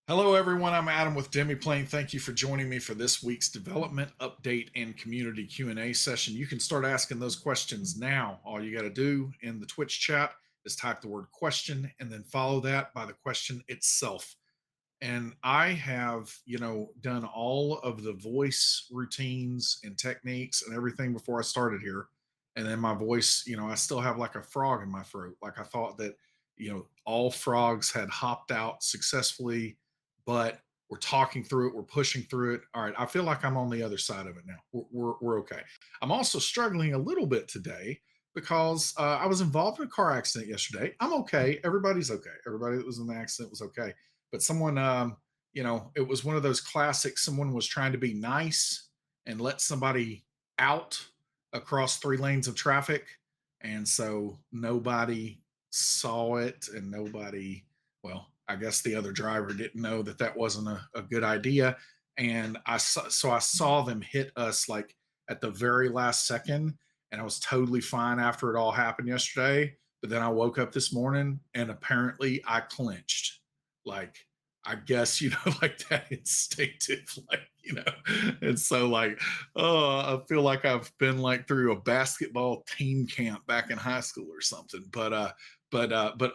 Hello, everyone. I'm Adam with Demiplane. Thank you for joining me for this week's development update and community Q&A session. You can start asking those questions now. All you got to do in the Twitch chat is type the word question and then follow that by the question itself. And I have, done all of the voice routines and techniques and everything before I started here. And then my voice, I still have like a frog in my throat. Like I thought that, all frogs had hopped out successfully, but we're talking through it, we're pushing through it. All right, I feel like I'm on the other side of it now. We're okay. I'm also struggling a little bit today because I was involved in a car accident yesterday. I'm okay. Everybody's okay. Everybody that was in the accident was okay, but someone it was one of those classic, someone was trying to be nice and let somebody out across 3 lanes of traffic, and so nobody saw it, and nobody, well, I guess the other driver didn't know that that wasn't a good idea. And I saw them hit us like at the very last second, and I was totally fine after it all happened yesterday. But then I woke up this morning and apparently I clinched. Like, I guess, like that instinctive, and so like, oh, I feel like I've been like through a basketball team camp back in high school or something. But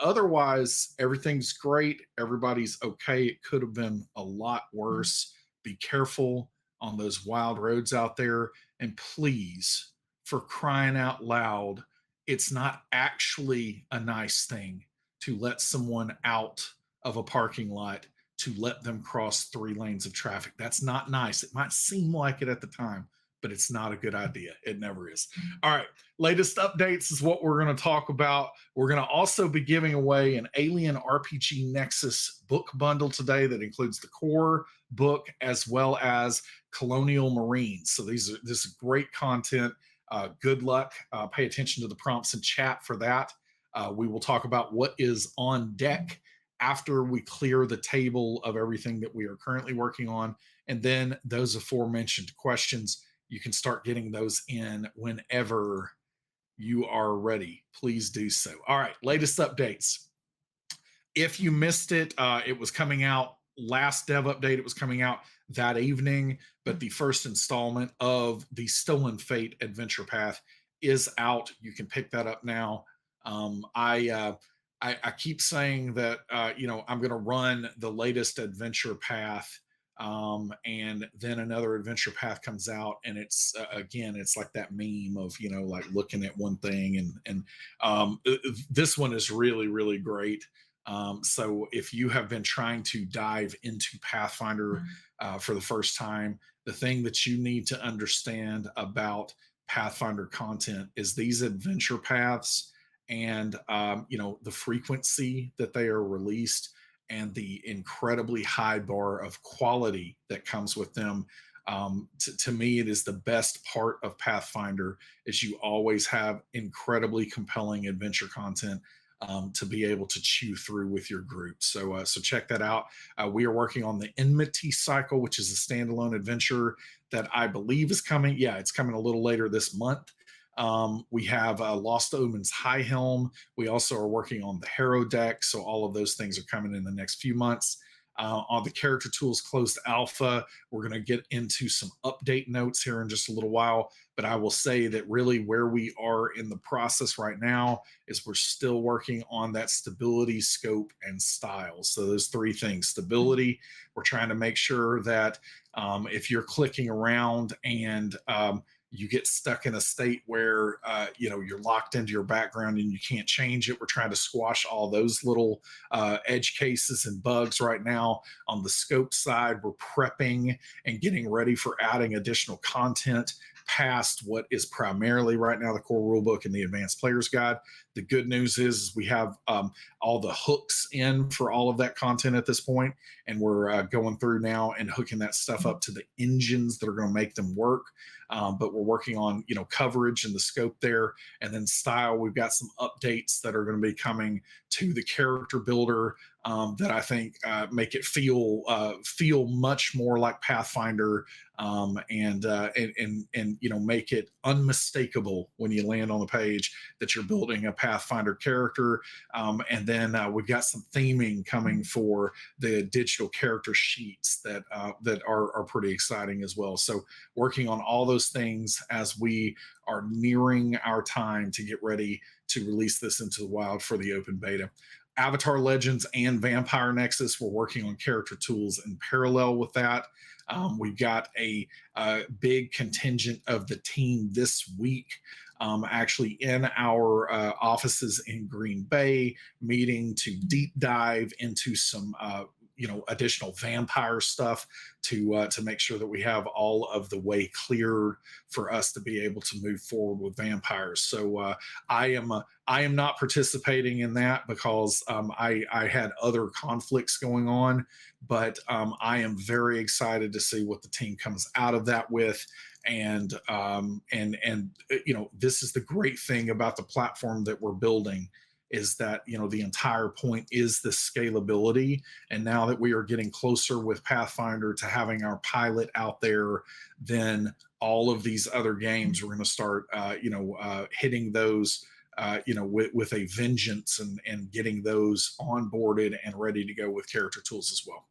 otherwise, everything's great. Everybody's okay. It could have been a lot worse. Be careful on those wild roads out there, and please, for crying out loud, it's not actually a nice thing to let someone out of a parking lot, to let them cross 3 lanes of traffic. That's not nice. It might seem like it at the time, but it's not a good idea. It never is. All right. Latest updates is what we're going to talk about. We're going to also be giving away an Alien RPG Nexus book bundle today that includes the core book as well as Colonial Marines. So this is great content. Good luck. Pay attention to the prompts in chat for that. We will talk about what is on deck after we clear the table of everything that we are currently working on. And then those aforementioned questions, you can start getting those in whenever you are ready. Please do so. All right, latest updates. If you missed it, it was coming out last dev update. It was coming out that evening, but the first installment of the Stolen Fate adventure path is out. You can pick that up now. I keep saying that I'm going to run the latest adventure path, and then another adventure path comes out, and it's again, it's like that meme of like looking at one thing, and this one is really really great. So if you have been trying to dive into Pathfinder for the first time, the thing that you need to understand about Pathfinder content is these adventure paths, and the frequency that they are released, and the incredibly high bar of quality that comes with them. To me, it is the best part of Pathfinder, is you always have incredibly compelling adventure content to be able to chew through with your group. So check that out. We are working on the Enmity Cycle, which is a standalone adventure that I believe is coming. Yeah, it's coming a little later this month. We have Lost Omens High Helm. We also are working on the Harrow deck. So all of those things are coming in the next few months. On the Character Tools Closed Alpha, we're going to get into some update notes here in just a little while. But I will say that really where we are in the process right now is we're still working on that stability, scope, and style. So those 3 things. Stability, we're trying to make sure that if you're clicking around and you get stuck in a state where you're locked into your background and you can't change it. We're trying to squash all those little edge cases and bugs right now. On the scope side, we're prepping and getting ready for adding additional content past what is primarily right now the core rulebook and the advanced players guide. The good news is we have all the hooks in for all of that content at this point, and we're going through now and hooking that stuff up to the engines that are going to make them work. But we're working on coverage and the scope there, and then style. We've got some updates that are going to be coming to the character builder that I think make it feel much more like Pathfinder, and make it unmistakable when you land on the page that you're building a Pathfinder character. And then we've got some theming coming for the digital character sheets that are pretty exciting as well. So working on all those things as we are nearing our time to get ready to release this into the wild for the open beta. Avatar Legends and Vampire Nexus, we're working on character tools in parallel with that. We've got a big contingent of the team this week, actually in our offices in Green Bay, meeting to deep dive into some additional vampire stuff to make sure that we have all of the way cleared for us to be able to move forward with vampires. So I am not participating in that because I had other conflicts going on, but I am very excited to see what the team comes out of that with. And this is the great thing about the platform that we're building, is that the entire point is the scalability. And now that we are getting closer with Pathfinder to having our pilot out there, then all of these other games, we're going to start hitting those with a vengeance, and getting those onboarded and ready to go with character tools as well.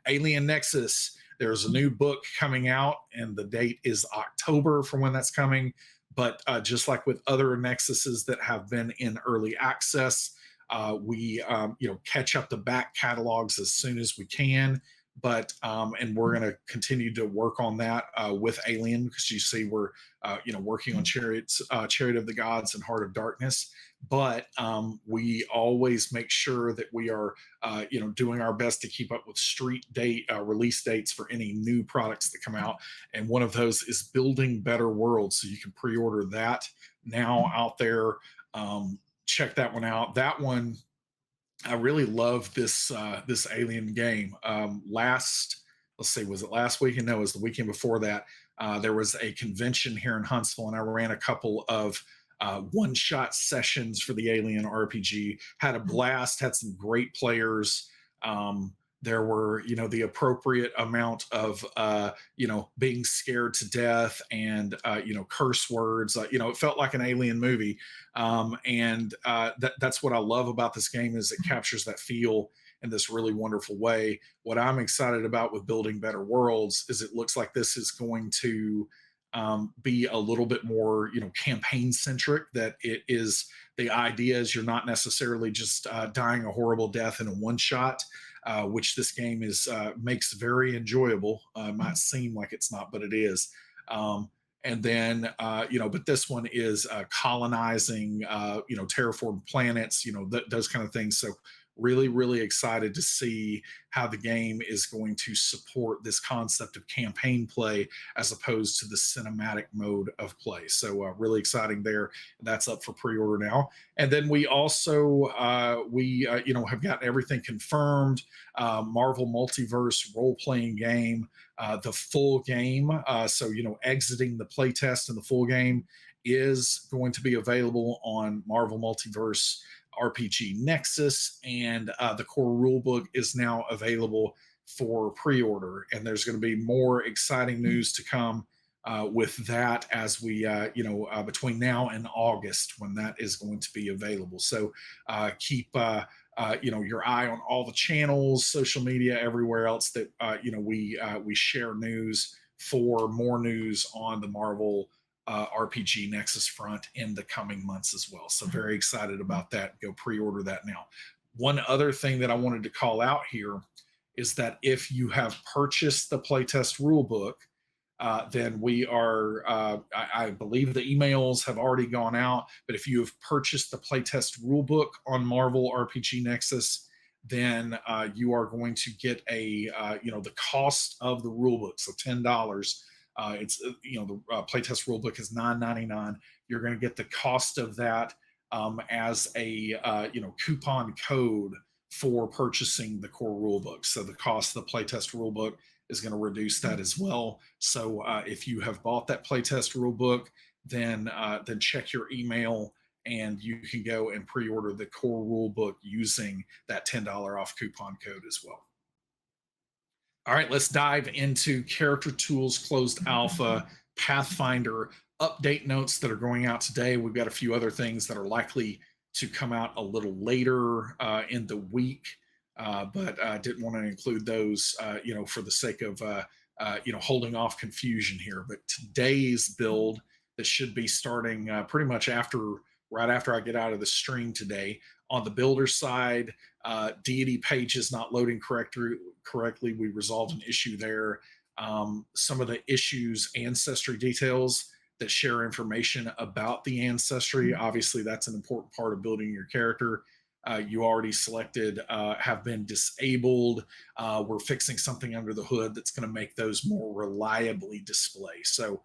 Alien Nexus, there's a new book coming out, and the date is October for when that's coming. But just like with other Nexuses that have been in early access, we catch up the back catalogs as soon as we can. But and we're going to continue to work on that with Alien, because you see we're working on Chariot of the Gods and Heart of Darkness. But we always make sure that we are doing our best to keep up with release dates for any new products that come out. And one of those is Building Better Worlds, so you can pre-order that now out there. Check that one out. That one, I really love this Alien game. Let's see, was it last weekend? No, it was the weekend before that. There was a convention here in Huntsville, and I ran a couple of one-shot sessions for the Alien RPG. Had a blast. Had some great players. There were, the appropriate amount of, being scared to death, and, curse words. It felt like an Alien movie. That's what I love about this game, is it captures that feel in this really wonderful way. What I'm excited about with Building Better Worlds is it looks like this is going to be a little bit more, campaign centric. That it is, the idea is you're not necessarily just dying a horrible death in a one shot, which this game makes very enjoyable. Might seem like it's not, but it is. And then, but this one is colonizing, terraform planets, those kind of things. So really, really excited to see how the game is going to support this concept of campaign play as opposed to the cinematic mode of play. So really exciting there. That's up for pre-order now. And then we also have got everything confirmed. Marvel Multiverse role-playing game, the full game. So exiting the playtest and the full game is going to be available on Marvel Multiverse RPG Nexus, and the core rulebook is now available for pre-order. And there's going to be more exciting news to come with that as we, between now and August, when that is going to be available. So keep your eye on all the channels, social media, everywhere else that we share news for more news on the Marvel RPG Nexus front in the coming months as well. So very excited about that. Go pre-order that now. One other thing that I wanted to call out here is that if you have purchased the playtest rulebook, then we are, I believe the emails have already gone out, but if you have purchased the playtest rulebook on Marvel RPG Nexus, then you are going to get the cost of the rulebook, so $10. It's the playtest rulebook is $9.99. You're going to get the cost of that as a coupon code for purchasing the core rulebook. So the cost of the playtest rulebook is going to reduce that as well. So if you have bought that playtest rulebook, then check your email and you can go and pre-order the core rule book using that $10 off coupon code as well. All right, let's dive into Character Tools Closed Alpha Pathfinder update notes that are going out today. We've got a few other things that are likely to come out a little later in the week, but didn't want to include those, for the sake of, holding off confusion here. But today's build that should be starting pretty much right after I get out of the stream today. On the builder side, deity pages not loading correctly. We resolved an issue there. Some of the issues, ancestry details that share information about the ancestry. Obviously, that's an important part of building your character. You already selected have been disabled. We're fixing something under the hood that's going to make those more reliably display. So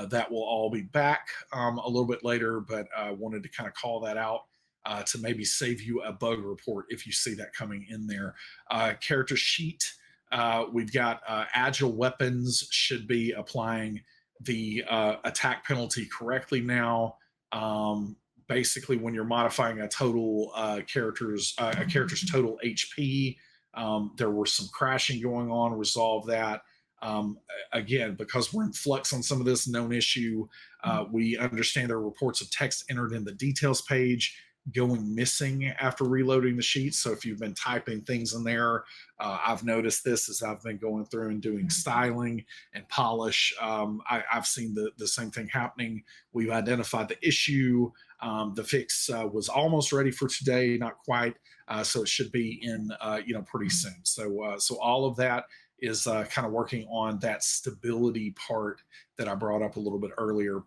that will all be back a little bit later, but I wanted to kind of call that out to maybe save you a bug report if you see that coming in there. Character sheet, we've got agile weapons should be applying the attack penalty correctly now. Basically, when you're modifying a character's total HP, there were some crashing going on. Resolve that. Again, because we're in flux on some of this known issue, we understand there are reports of text entered in the details page going missing after reloading the sheet. So if you've been typing things in there, I've noticed this as I've been going through and doing styling and polish. I've seen the same thing happening. We've identified the issue. The fix was almost ready for today, not quite. So it should be in, pretty soon. So all of that is kind of working on that stability part that I brought up a little bit earlier.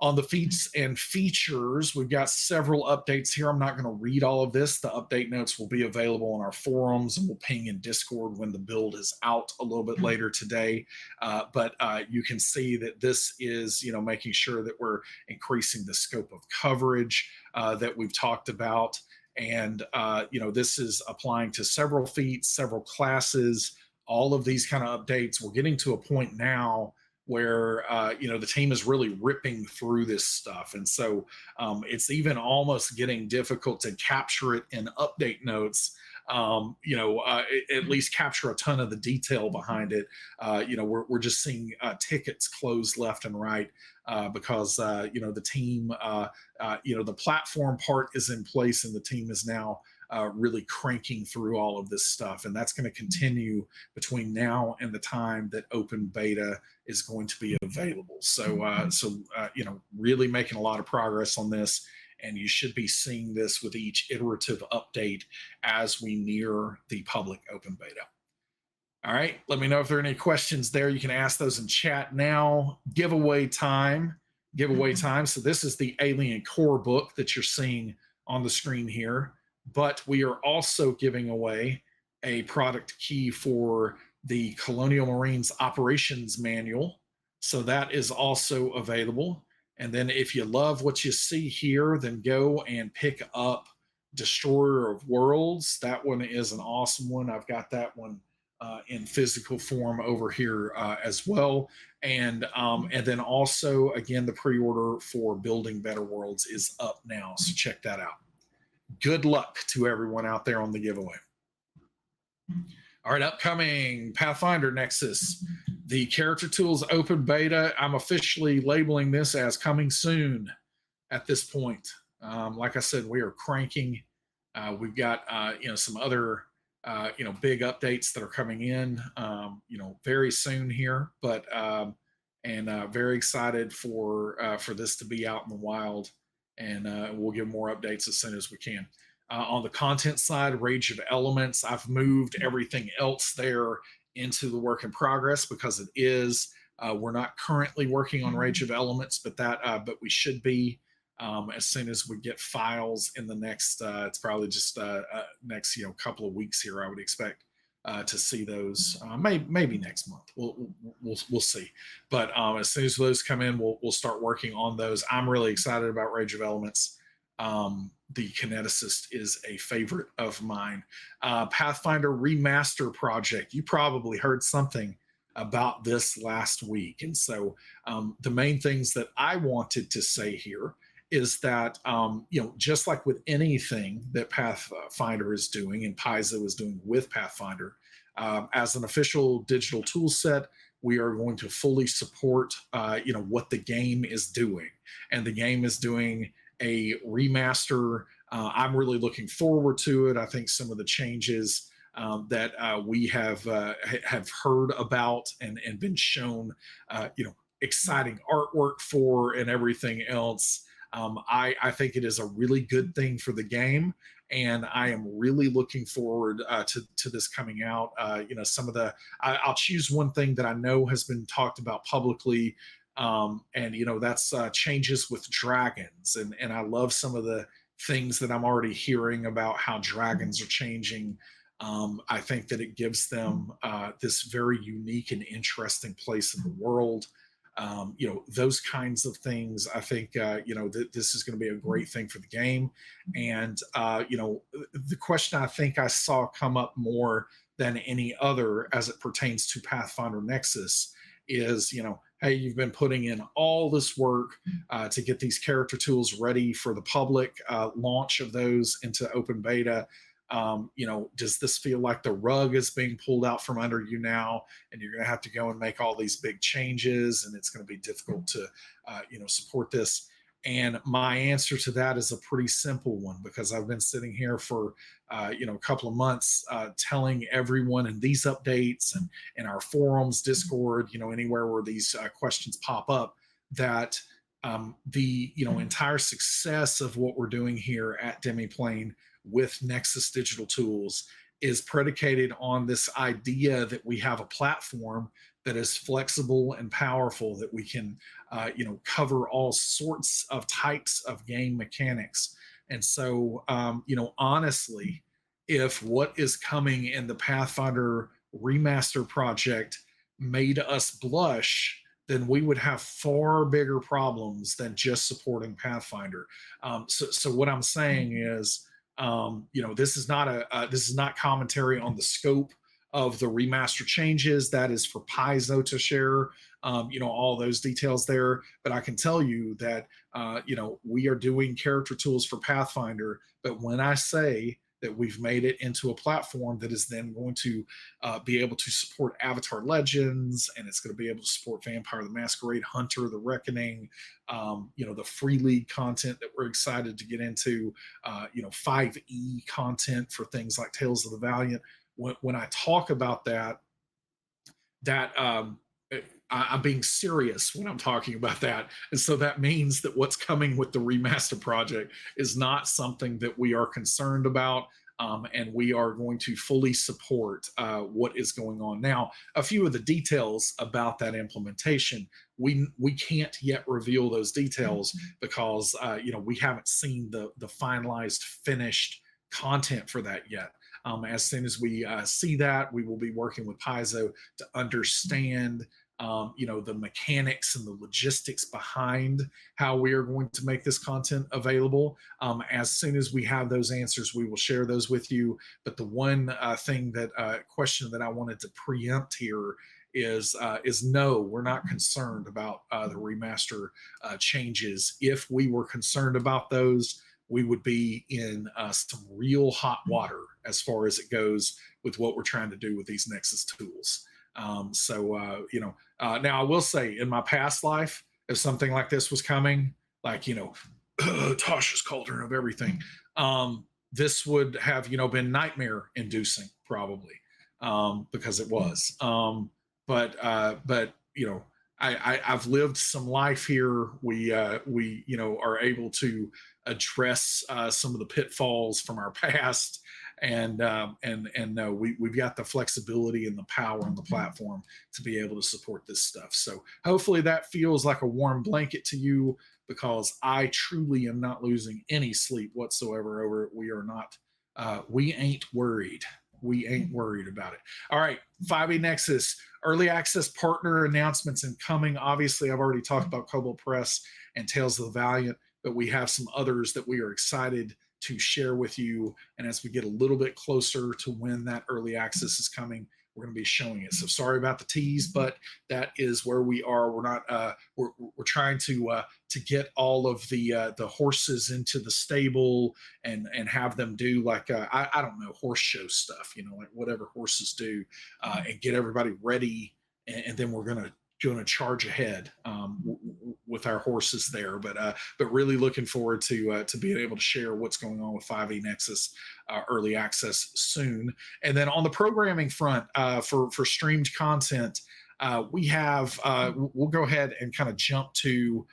On the feats and features, we've got several updates here. I'm not going to read all of this. The update notes will be available on our forums, and we'll ping in Discord when the build is out a little bit later today. But you can see that this is, making sure that we're increasing the scope of coverage that we've talked about. And, this is applying to several feats, several classes, all of these kind of updates. We're getting to a point now where the team is really ripping through this stuff, and so it's even almost getting difficult to capture it in update notes. At least capture a ton of the detail behind it. We're just seeing tickets close left and right because the team, the platform part is in place, and the team is now really cranking through all of this stuff, and that's going to continue between now and the time that open beta is going to be available. So really making a lot of progress on this, and you should be seeing this with each iterative update as we near the public open beta. All right, let me know if there are any questions there. You can ask those in chat now. Giveaway time. So this is the Alien Core book that you're seeing on the screen here. But we are also giving away a product key for the Colonial Marines Operations Manual. So that is also available. And then if you love what you see here, then go and pick up Destroyer of Worlds. That one is an awesome one. I've got that one in physical form over here as well. And then also, again, the pre-order for Building Better Worlds is up now. So check that out. Good luck to everyone out there on the giveaway. All right, upcoming Pathfinder Nexus, the Character Tools open beta. I'm officially labeling this as coming soon at this point. Like I said, we are cranking. We've got, some other, big updates that are coming in, very soon here, but, very excited for this to be out in the wild. And we'll give more updates as soon as we can. On the content side, Rage of Elements, I've moved everything else there into the work in progress because it is. We're not currently working on Rage of Elements, but we should be as soon as we get files in the next. It's probably just next couple of weeks here. I would expect to see those maybe next month. We'll see. But as soon as those come in, we'll start working on those. I'm really excited about Rage of Elements. The Kineticist is a favorite of mine. Pathfinder Remaster Project. You probably heard something about this last week. And so the main things that I wanted to say here is that just like with anything that Pathfinder is doing and Paizo is doing with Pathfinder, as an official digital tool set, we are going to fully support what the game is doing, and the game is doing a remaster. I'm really looking forward to it. I think some of the changes that we have heard about and been shown, exciting artwork for and everything else. I think it is a really good thing for the game, and I am really looking forward to this coming out. Some of I'll choose one thing that I know has been talked about publicly, and that's changes with dragons, and I love some of the things that I'm already hearing about how dragons are changing. I think that it gives them this very unique and interesting place in the world. Those kinds of things. I think this is going to be a great thing for the game. And the question I think I saw come up more than any other as it pertains to Pathfinder Nexus is, hey, you've been putting in all this work to get these character tools ready for the public launch of those into open beta. Does this feel like the rug is being pulled out from under you now, and you're going to have to go and make all these big changes, and it's going to be difficult to, support this? And my answer to that is a pretty simple one, because I've been sitting here for, a couple of months telling everyone in these updates and in our forums, Discord, anywhere where these questions pop up, that the entire success of what we're doing here at Demiplane with Nexus Digital Tools is predicated on this idea that we have a platform that is flexible and powerful, that we can, cover all sorts of types of game mechanics. And so, honestly, if what is coming in the Pathfinder remaster project made us blush, then we would have far bigger problems than just supporting Pathfinder. So what I'm saying is, this is not commentary on the scope of the remaster changes. That is for Paizo to share, all those details there. But I can tell you that, we are doing character tools for Pathfinder. But when I say that we've made it into a platform that is then going to be able to support Avatar Legends, and it's going to be able to support Vampire the Masquerade, Hunter, The Reckoning, the Free League content that we're excited to get into, 5e content for things like Tales of the Valiant. When I talk about that I'm being serious when I'm talking about that. And so that means that what's coming with the remaster project is not something that we are concerned about. And we are going to fully support what is going on now. A few of the details about that implementation, we can't yet reveal those details because we haven't seen the finalized, finished content for that yet. As soon as we see that, we will be working with Paizo to understand the mechanics and the logistics behind how we are going to make this content available. As soon as we have those answers, we will share those with you. But the one question that I wanted to preempt here is no, we're not concerned about the remaster changes. If we were concerned about those, we would be in some real hot water as far as it goes with what we're trying to do with these Nexus tools. Now I will say, in my past life, if something like this was coming, like, Tasha's cauldron of everything, this would have, been nightmare inducing probably, because it was. But I've lived some life here. We are able to address some of the pitfalls from our past, and no, we've got the flexibility and the power and the platform to be able to support this stuff. So hopefully that feels like a warm blanket to you, because I truly am not losing any sleep whatsoever over it. We are not. We ain't worried. We ain't worried about it. All right, 5e Nexus early access partner announcements incoming. Obviously, I've already talked about Cobalt Press and Tales of the Valiant, but we have some others that we are excited to share with you. And as we get a little bit closer to when that early access is coming, we're going to be showing it. So sorry about the tease, but that is where we are. We're not we're trying to get all of the horses into the stable and have them do like I don't know, horse show stuff, you know, like whatever horses do, and get everybody ready, and then we're going to charge ahead with our horses there. But really looking forward to being able to share what's going on with 5e Nexus early access soon. And then on the programming front, for streamed content, we have we'll go ahead and kind of jump to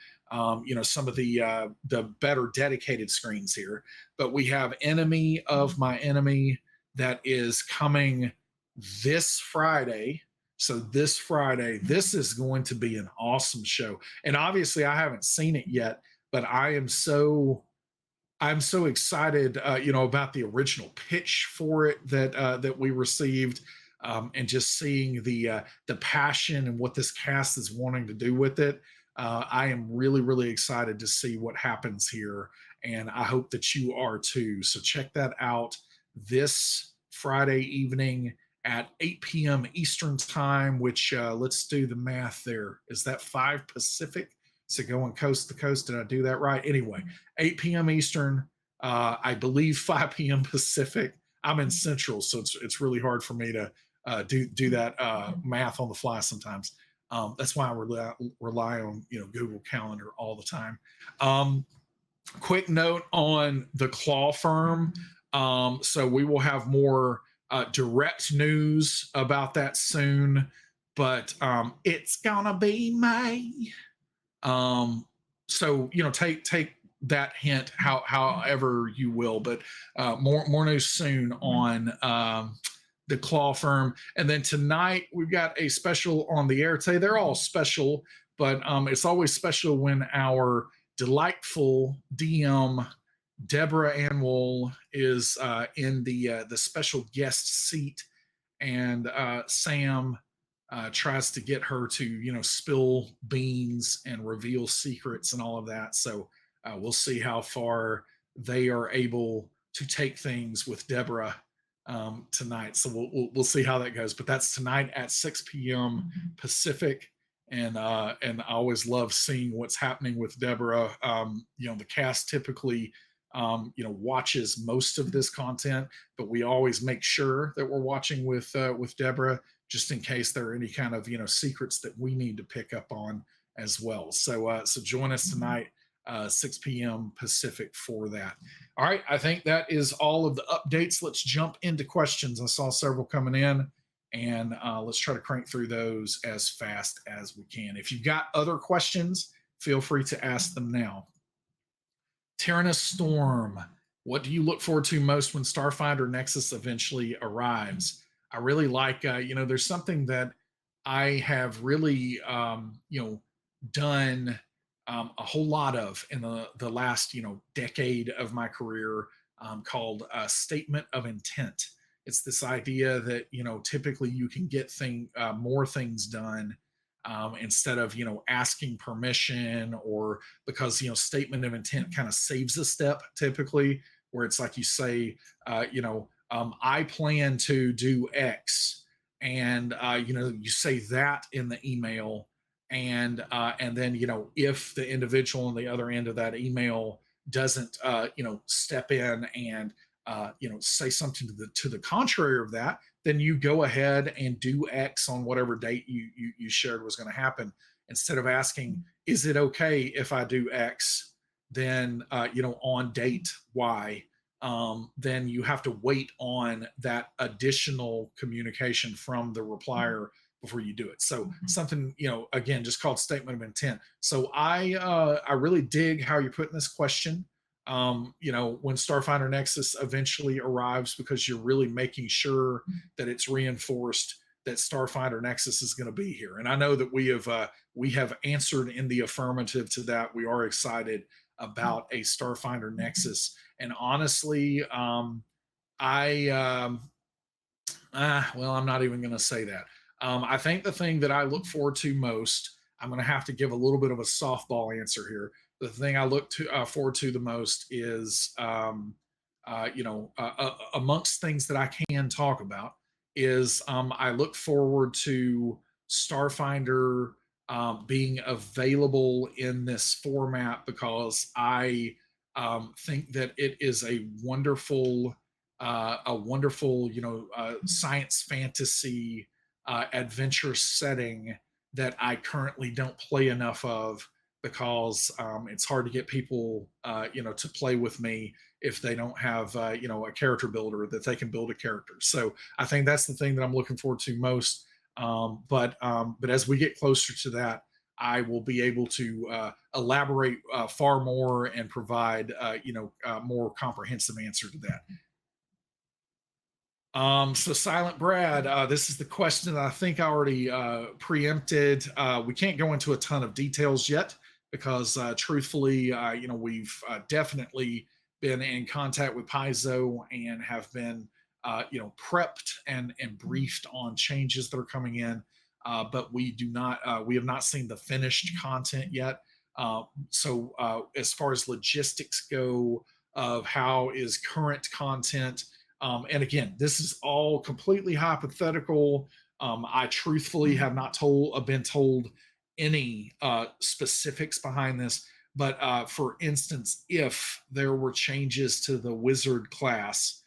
some of the better dedicated screens here. But we have Enemy of My Enemy that is coming this Friday. So this Friday, this is going to be an awesome show. And obviously, I haven't seen it yet, but I'm so excited, about the original pitch for it that we received, and just seeing the passion and what this cast is wanting to do with it. I am really, really excited to see what happens here, and I hope that you are too. So check that out this Friday evening at 8 p.m. Eastern time, which let's do the math there. Is that 5 Pacific? So going coast to coast. Did I do that right? Anyway, 8 p.m. Eastern, I believe 5 p.m. Pacific. I'm in Central, so it's really hard for me to do that math on the fly sometimes. That's why I rely on Google Calendar all the time. Quick note on the Claw Firm. So we will have more direct news about that soon, but it's gonna be May. So take that hint however you will, but more news soon on the Claw Firm. And then tonight we've got a special on the air today. They're all special, but it's always special when our delightful DM Deborah Anwol is in the special guest seat, and Sam tries to get her to spill beans and reveal secrets and all of that. So we'll see how far they are able to take things with Deborah tonight. So we'll see how that goes. But that's tonight at 6 p.m. Pacific. And I always love seeing what's happening with Deborah. The cast typically watches most of this content, but we always make sure that we're watching with Deborah, just in case there are any kind of secrets that we need to pick up on as well. So join us tonight, 6 p.m. Pacific for that. All right, I think that is all of the updates. Let's jump into questions. I saw several coming in, and let's try to crank through those as fast as we can. If you've got other questions, feel free to ask them now. Tyrannus Storm, what do you look forward to most when Starfinder Nexus eventually arrives? I really like, there's something that I have really, done a whole lot of in the last, decade of my career, called statement of intent. It's this idea that, typically you can get more things done instead of asking permission, or because statement of intent kind of saves a step typically, where it's like you say I plan to do X, and you say that in the email, and then if the individual on the other end of that email doesn't step in and say something to the contrary of that, then you go ahead and do X on whatever date you shared was going to happen. Instead of asking, is it okay if I do X, then on date Y, then you have to wait on that additional communication from the replier before you do it. So something, again, just called statement of intent. So I really dig how you're putting this question. When Starfinder Nexus eventually arrives, because you're really making sure that it's reinforced that Starfinder Nexus is going to be here. And I know that we have answered in the affirmative to that. We are excited about a Starfinder Nexus. And honestly, I'm not even going to say that. I think the thing that I look forward to most, I'm going to have to give a little bit of a softball answer here. The thing I look forward to the most is, amongst things that I can talk about, is I look forward to Starfinder being available in this format because I think that it is a wonderful, science fantasy adventure setting that I currently don't play enough of because it's hard to get people, to play with me if they don't have, a character builder that they can build a character. So I think that's the thing that I'm looking forward to most. But as we get closer to that, I will be able to elaborate far more and provide, more comprehensive answer to that. So Silent Brad, this is the question that I think I already preempted. We can't go into a ton of details yet because, truthfully, we've definitely been in contact with Paizo and have been, prepped and briefed on changes that are coming in. But we have not seen the finished content yet. As far as logistics go, of how is current content, and again, this is all completely hypothetical. I truthfully have not been told any specifics behind this. But for instance, if there were changes to the wizard class,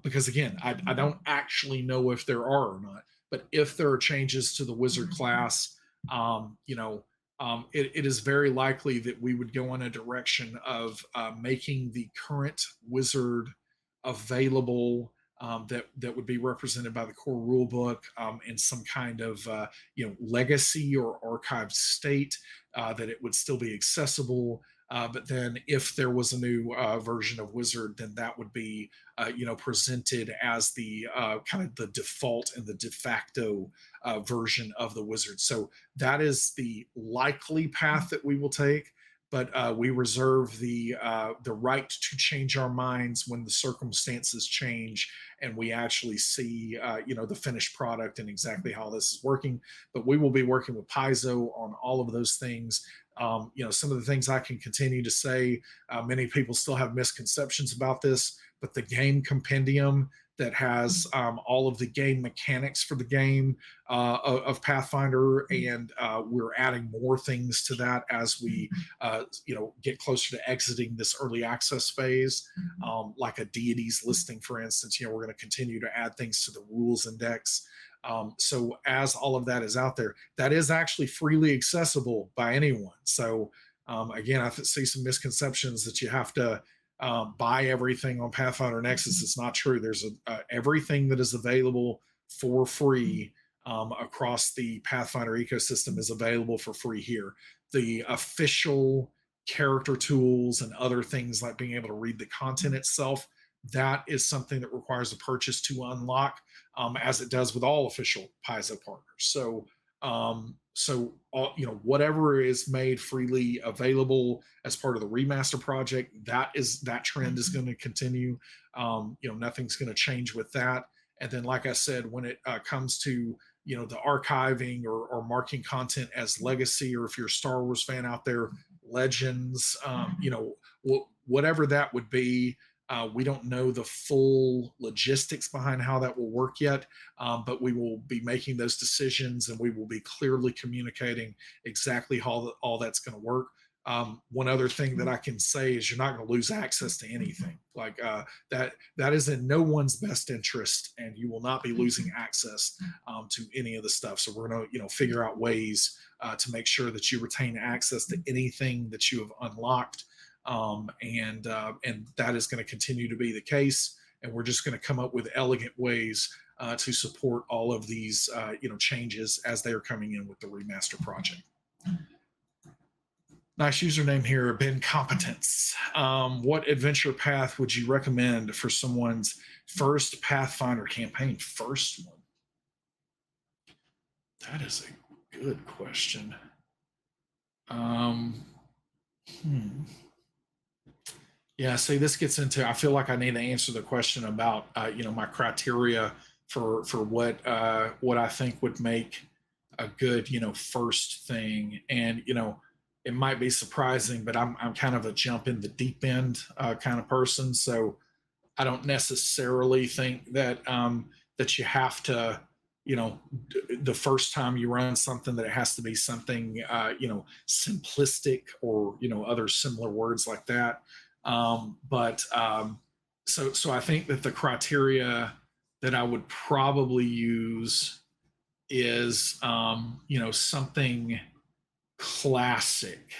because again, I don't actually know if there are or not. But if there are changes to the wizard class, it is very likely that we would go in a direction of making the current wizard available, that would be represented by the core rulebook in some kind of legacy or archived state, that it would still be accessible. But then, if there was a new version of Wizard, then that would be presented as the kind of the default and the de facto version of the Wizard. So that is the likely path that we will take, but we reserve the right to change our minds when the circumstances change and we actually see the finished product and exactly how this is working. But we will be working with Paizo on all of those things. Some of the things I can continue to say, many people still have misconceptions about this, but the game compendium that has all of the game mechanics for the game of Pathfinder, and we're adding more things to that as we, get closer to exiting this early access phase, like a deities listing, for instance. We're going to continue to add things to the rules index. So as all of that is out there, that is actually freely accessible by anyone. So again, I see some misconceptions that you have to buy everything on Pathfinder Nexus. It's not true. There's everything that is available for free across the Pathfinder ecosystem is available for free here. The official character tools and other things like being able to read the content itself, that is something that requires a purchase to unlock, as it does with all official Paizo partners. Whatever is made freely available as part of the remaster project, that trend is going to continue. Nothing's going to change with that. And then, like I said, when it comes to the archiving or marking content as legacy, or if you're a Star Wars fan out there, Legends, whatever that would be. We don't know the full logistics behind how that will work yet, but we will be making those decisions, and we will be clearly communicating exactly how all that's going to work. One other thing that I can say is you're not going to lose access to anything. Like that is in no one's best interest, and you will not be losing access to any of the stuff. So we're going to figure out ways to make sure that you retain access to anything that you have unlocked. And that is going to continue to be the case. And we're just going to come up with elegant ways to support all of these changes as they are coming in with the remaster project. Nice username here, Ben Competence. What adventure path would you recommend for someone's first Pathfinder campaign? First one. That is a good question. Yeah, see, this gets into. I feel like I need to answer the question about my criteria for what I think would make a good first thing, and it might be surprising, but I'm kind of a jump in the deep end kind of person, so I don't necessarily think that that you have to, the first time you run something, that it has to be something, simplistic, or other similar words like that. But so I think that the criteria that I would probably use is, something classic,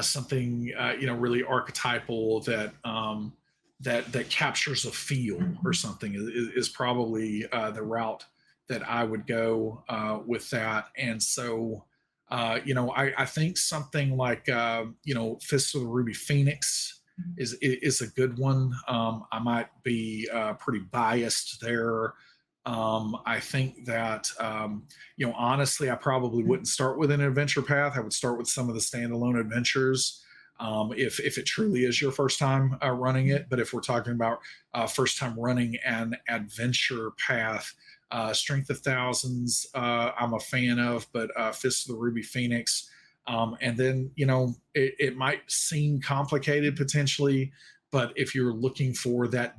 something, really archetypal, that captures a feel or something, is probably the route that I would go with that. And so, I think something like, Fist of the Ruby Phoenix is a good one. I might be pretty biased there. I think that, honestly, I probably wouldn't start with an adventure path. I would start with some of the standalone adventures, if it truly is your first time running it. But if we're talking about first time running an adventure path, Strength of Thousands, I'm a fan of, but Fist of the Ruby Phoenix. And then, it might seem complicated potentially, but if you're looking for that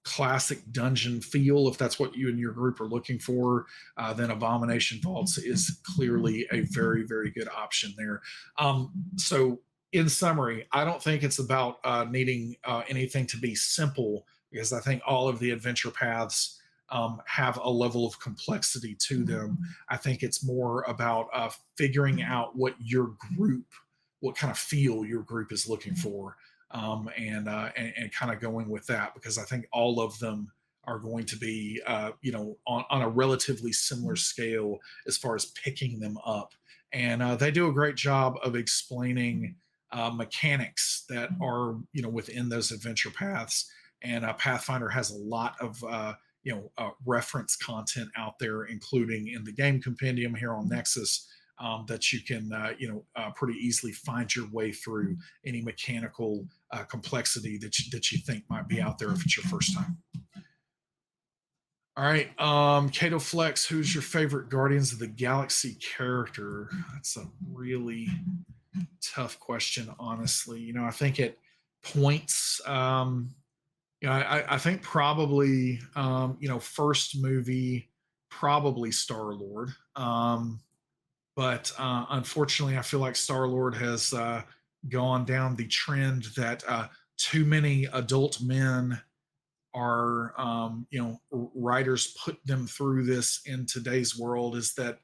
classic dungeon feel, if that's what you and your group are looking for, then Abomination Vaults is clearly a very, very good option there. So, in summary, I don't think it's about needing anything to be simple, because I think all of the adventure paths have a level of complexity to them. I think it's more about figuring out what kind of feel your group is looking for, and kind of going with that, because I think all of them are going to be, on a relatively similar scale as far as picking them up. And they do a great job of explaining mechanics that are, within those adventure paths. And Pathfinder has a lot of, reference content out there, including in the game compendium here on Nexus, that you can, pretty easily find your way through any mechanical complexity that you think might be out there if it's your first time. All right, Cato Flex, who's your favorite Guardians of the Galaxy character? That's a really tough question, honestly. I think at points, I think probably, first movie, probably Star-Lord. But unfortunately, I feel like Star-Lord has gone down the trend that too many adult men are, writers put them through this in today's world, is that,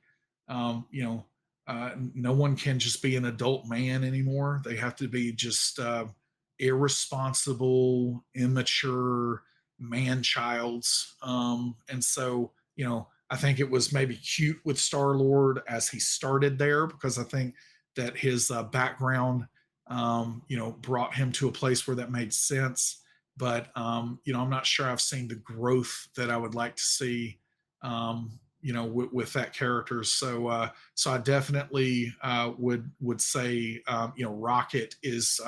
no one can just be an adult man anymore. They have to be just irresponsible, immature man childs. And so, I think it was maybe cute with Star Lord as he started there, because I think that his background, brought him to a place where that made sense. But I'm not sure I've seen the growth that I would like to see, with that character. So I definitely would say, Rocket is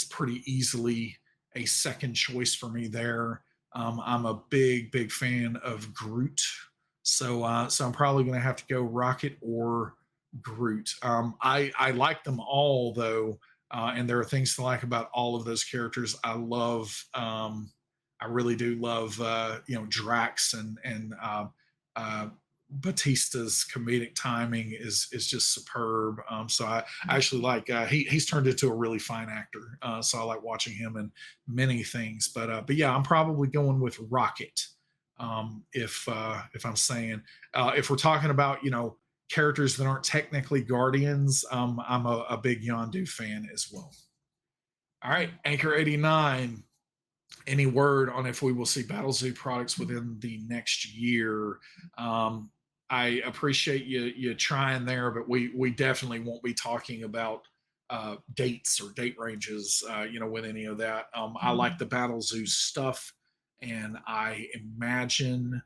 pretty easily a second choice for me there. I'm a big fan of Groot, so I'm probably going to have to go Rocket or Groot. I like them all though, and there are things to like about all of those characters. I really do love, Drax, and Batista's comedic timing is just superb. So I actually like, he's turned into a really fine actor. So I like watching him in many things. But yeah, I'm probably going with Rocket. If I'm saying, if we're talking about, characters that aren't technically Guardians, I'm a big Yondu fan as well. All right, Anchor 89. Any word on if we will see Battlezoo products within the next year? I appreciate you trying there, but we definitely won't be talking about dates or date ranges, with any of that. I like the Battlezoo stuff, and I imagine,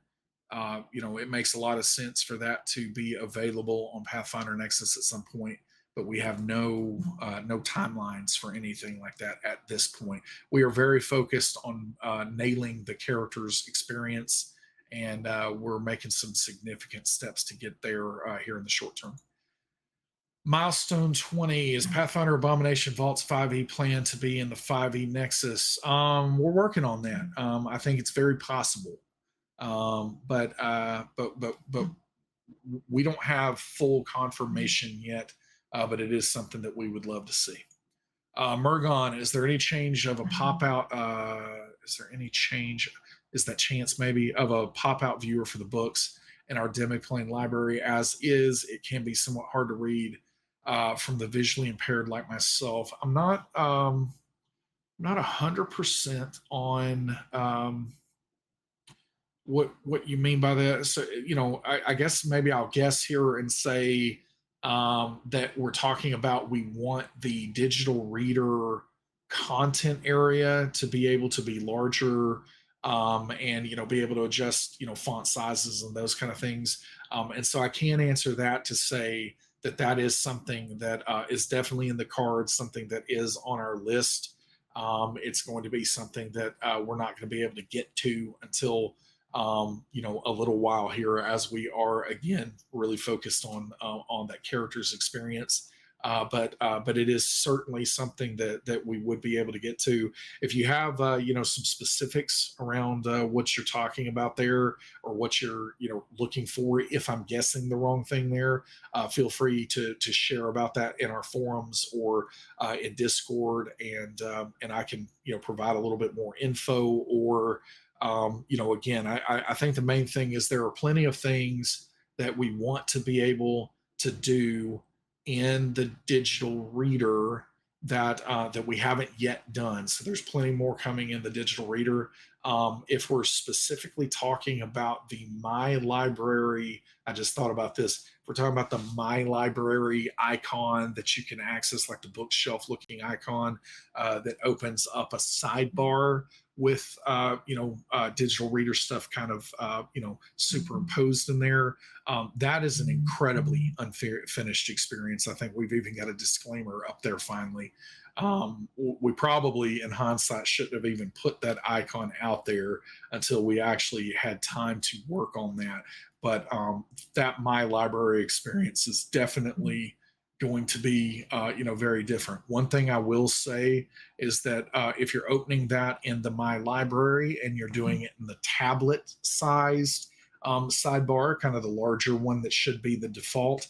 it makes a lot of sense for that to be available on Pathfinder Nexus at some point. But we have no timelines for anything like that at this point. We are very focused on nailing the character's experience, and we're making some significant steps to get there here in the short term. Milestone 20 is Pathfinder Abomination Vaults 5e plan to be in the 5e Nexus. We're working on that. I think it's very possible. But we don't have full confirmation yet. But it is something that we would love to see. Mergon, is there any change of a pop out? Is there any change? Is that chance maybe of a pop out viewer for the books in our Demiplane library? As is, it can be somewhat hard to read from the visually impaired like myself. I'm not 100% on what you mean by that. So I guess maybe I'll guess here and say that we're talking about we want the digital reader content area to be able to be larger, and be able to adjust font sizes and those kind of things. And so I can answer that to say that that is something that is definitely in the cards, something that is on our list. It's going to be something that we're not going to be able to get to until a little while here, as we are again really focused on that character's experience. But it is certainly something that we would be able to get to. If you have some specifics around what you're talking about there, or what you're looking for, if I'm guessing the wrong thing there, feel free to share about that in our forums or in Discord, and I can provide a little bit more info. Or again, I think the main thing is there are plenty of things that we want to be able to do in the digital reader that we haven't yet done. So there's plenty more coming in the digital reader. If we're specifically talking about the My Library, I just thought about this. If we're talking about the My Library icon that you can access, like the bookshelf looking icon that opens up a sidebar with digital reader stuff kind of superimposed in there. That is an incredibly unfinished experience. I think we've even got a disclaimer up there finally. We probably, in hindsight, shouldn't have even put that icon out there until we actually had time to work on that. But that My Library experience is definitely going to be very different. One thing I will say is that if you're opening that in the My Library and you're doing it in the tablet sized sidebar, kind of the larger one that should be the default,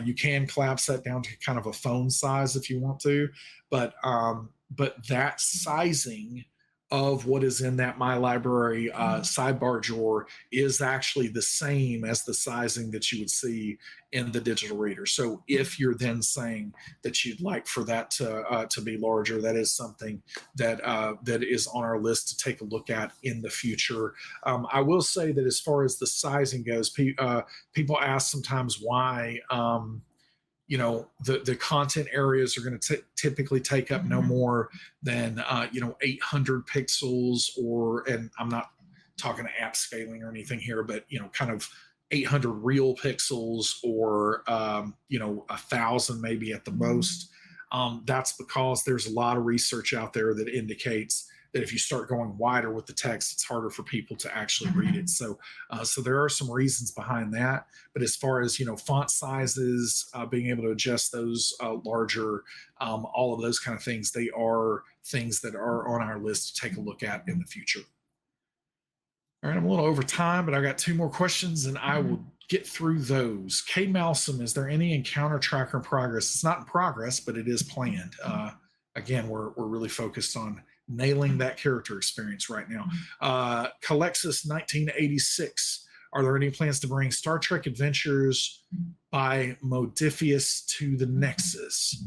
you can collapse that down to kind of a phone size if you want to. But that sizing of what is in that My Library sidebar drawer is actually the same as the sizing that you would see in the digital reader. So if you're then saying that you'd like for that to be larger, that is something that that is on our list to take a look at in the future. I will say that as far as the sizing goes, people ask sometimes why. The content areas are going to typically take up no more than 800 pixels, and I'm not talking app scaling or anything here, but kind of 800 real pixels, or 1,000 maybe at the most. That's because there's a lot of research out there that indicates that if you start going wider with the text, it's harder for people to actually read it. So there are some reasons behind that. But as far as font sizes, being able to adjust those larger, all of those kind of things, they are things that are on our list to take a look at in the future. All right, I'm a little over time, but I got two more questions, and I will get through those. K Malsom, is there any encounter tracker in progress? It's not in progress, but it is planned. Again, we're really focused on nailing that character experience right now. Calexis 1986. Are there any plans to bring Star Trek Adventures by Modifius to the Nexus?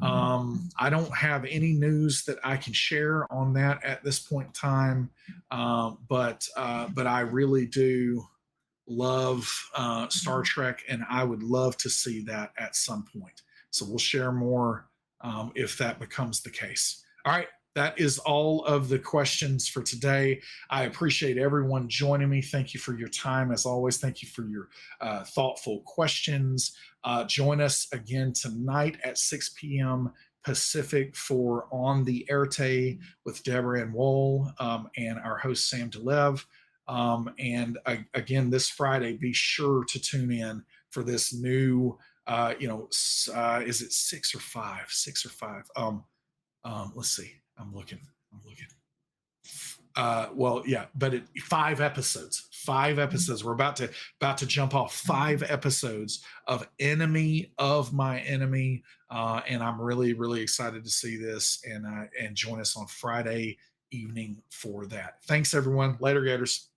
I don't have any news that I can share on that at this point in time, but I really do love Star Trek, and I would love to see that at some point. So we'll share more if that becomes the case. All right. That is all of the questions for today. I appreciate everyone joining me. Thank you for your time. As always, thank you for your thoughtful questions. Join us again tonight at 6 p.m. Pacific for On the Erte with Deborah and Wool, and our host, Sam DeLev. Again, this Friday, be sure to tune in for this new, is it 6 or 5? 6 or 5? Let's see. I'm looking. Well, yeah, but 5 episodes. 5 episodes. We're about to jump off 5 episodes of Enemy of My Enemy, and I'm really really excited to see this and join us on Friday evening for that. Thanks everyone. Later, Gators.